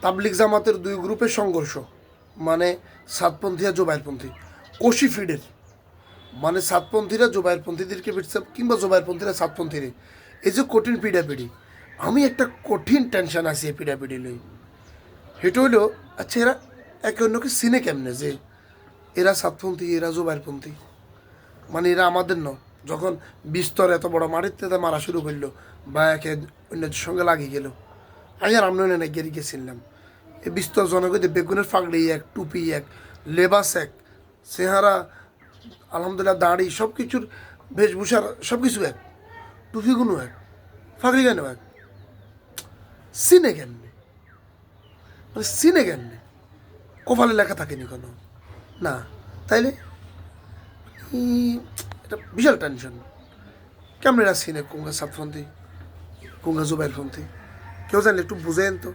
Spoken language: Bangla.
তাবলিগ জামাতের দুই গ্রুপের সংঘর্ষ, মানে সাতপন্থী আর জোবাইরপন্থী, কোশি ফিডের, মানে সাতপন্থীরা জোবাইরপন্থীদেরকে পিটছে কিংবা জোবাইরপন্থীরা সাতপন্থীরে, এই যে কঠিন পিড়াপিড়ি, আমি একটা কঠিন টেনশন আছি এই পিড়াপিড়ি লই। সেটা হইলো, আচ্ছা এরা একে অন্যকে চিনে কেমনে যে এরা সাতপন্থী এরা জোবাইরপন্থী, মানে এরা আমাদের ন, যখন বিস্তর এত বড় মাটিতে মারা শুরু করলো বা একে অন্যের সঙ্গে লাগিয়ে গেল, আমি আর আমরা না গেরি গেছিলাম এই বিস্তর জনগণে বেগুনের ফাগড়ি এক, টুপি এক, লেবাস এক, চেহারা আলহামদুলিল্লাহ দাড়ি সব কিছুর বেশভূষার সব কিছু এক, টুপিগুলো এক, ফাগড়ি কেন এক, চিনে কেমনে, মানে চিনে কেমনে, কপালে লেখা থাকেনি কোনো, না তাইলে এটা বিশাল টেনশন। কেমন এরা চিনে কোনগা সাতপন্থী কোনগা জুবাইরপন্থী, কেউ জানলে একটু বুঝেন তো।